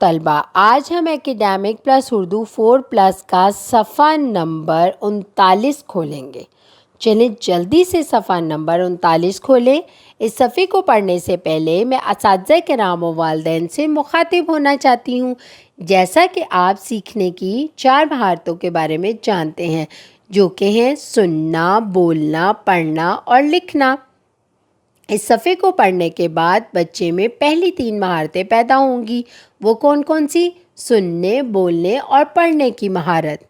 طلباء۔ آج ہم اکیڈیمک پلس اردو 4+ کا صفحہ نمبر 39 کھولیں گے۔ چلیں جلدی سے صفحہ نمبر 39 کھولیں۔ اس صفحے کو پڑھنے سے پہلے میں اساتذہ کرام و والدین سے مخاطب ہونا چاہتی ہوں، جیسا کہ آپ سیکھنے کی 4 مہارتوں کے بارے میں جانتے ہیں، جو کہ ہیں سننا، بولنا، پڑھنا اور لکھنا۔ اس صفحے کو پڑھنے کے بعد بچے میں پہلی 3 مہارتیں پیدا ہوں گی۔ وہ کون کون سی؟ سننے، بولنے اور پڑھنے کی مہارت۔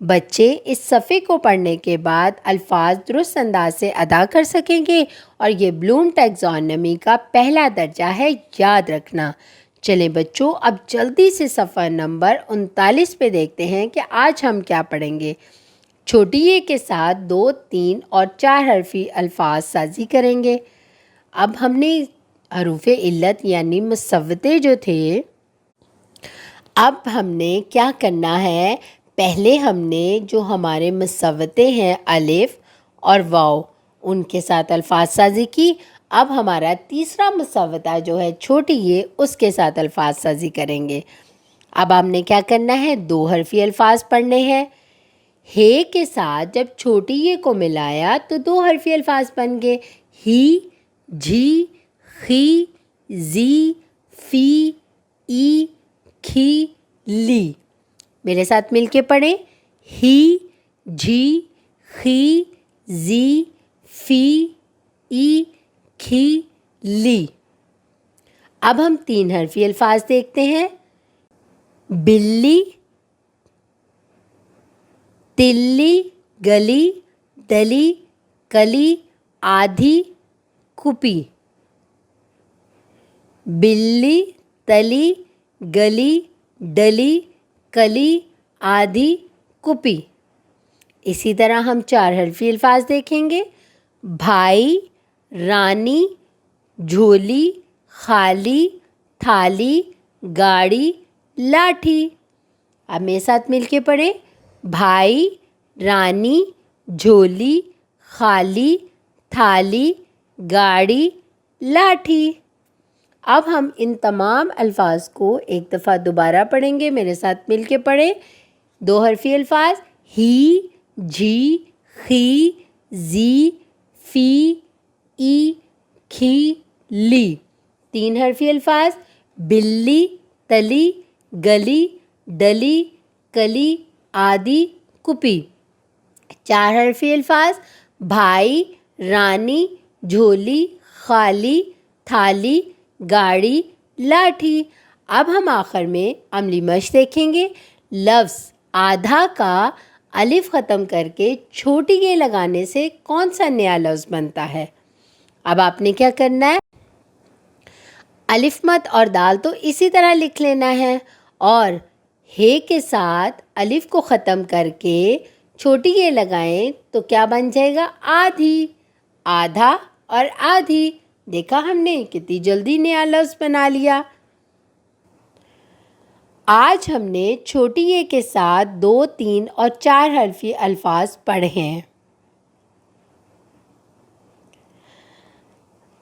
بچے اس صفحے کو پڑھنے کے بعد الفاظ درست انداز سے ادا کر سکیں گے، اور یہ بلوم ٹیکزانومی کا پہلا درجہ ہے، یاد رکھنا۔ چلیں بچوں، اب جلدی سے صفحہ نمبر 39 پہ دیکھتے ہیں کہ آج ہم کیا پڑھیں گے۔ چھوٹی اے کے ساتھ 2، 3 اور 4 حرفی الفاظ سازی کریں گے۔ اب ہم نے حروف علت یعنی مصوتے جو تھے، اب ہم نے کیا کرنا ہے؟ پہلے ہم نے جو ہمارے مصوتے ہیں الف اور واو، ان کے ساتھ الفاظ سازی کی۔ اب ہمارا تیسرا مصوتہ جو ہے چھوٹی یہ، اس کے ساتھ الفاظ سازی کریں گے۔ اب ہم نے کیا کرنا ہے؟ 2 حرفی الفاظ پڑھنے ہیں۔ ہے کے ساتھ جب چھوٹی یہ کو ملایا تو 2 حرفی الفاظ بن گئے، ہی، جھی، خی، زی، فی، ای، کھی، لی۔ میرے ساتھ مل کے پڑھیں، ہی، جھی، خی، زی، فی، ای، کھی، لی۔ اب ہم 3 حرفی الفاظ دیکھتے ہیں، بلی، تلی، گلی، دلی، کلی، آدھی، کپی۔ بلی، تلی، گلی، ڈلی، کلی، آدھی، کپی۔ اسی طرح ہم 4 حرفی الفاظ دیکھیں گے، بھائی، رانی، جھولی، خالی، تھالی، گاڑی، لاٹھی۔ اب میرے ساتھ مل کے پڑھیں، بھائی، رانی، جھولی، خالی، تھالی، گاڑی، لاٹھی۔ اب ہم ان تمام الفاظ کو ایک دفعہ دوبارہ پڑھیں گے، میرے ساتھ مل کے پڑھیں۔ 2 حرفی الفاظ، ہی، جھی، خی، زی، فی، ای، کھی، لی۔ 3 حرفی الفاظ، بلی، تلی، گلی، ڈلی، کلی، آدھی، کپی۔ 4 حرفی الفاظ، بھائی، رانی، جھولی، خالی، تھالی، گاڑی، لاٹھی۔ اب ہم آخر میں عملی مشق دیکھیں گے۔ لفظ آدھا کا الف ختم کر کے چھوٹی اے لگانے سے کون سا نیا لفظ بنتا ہے؟ اب آپ نے کیا کرنا ہے؟ الف مد اور دال تو اسی طرح لکھ لینا ہے، اور ہے کے ساتھ الف کو ختم کر کے چھوٹی اے لگائیں تو کیا بن جائے گا؟ آدھی۔ آدھا اور آدھی، دیکھا ہم نے کتنی جلدی نیا لفظ بنا لیا۔ آج ہم نے چھوٹی اے کے ساتھ 2، 3 اور 4 حرفی الفاظ پڑھے ہیں۔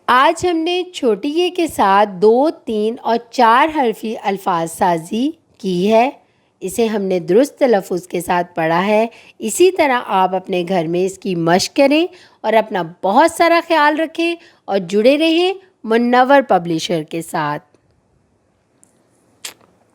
آج ہم نے چھوٹی اے کے ساتھ 2، 3 اور 4 حرفی الفاظ سازی کی ہے۔ اسے ہم نے درست تلفظ کے ساتھ پڑھا ہے۔ اسی طرح آپ اپنے گھر میں اس کی مشق کریں اور اپنا بہت سارا خیال رکھیں، اور جڑے رہیں منور پبلشر کے ساتھ۔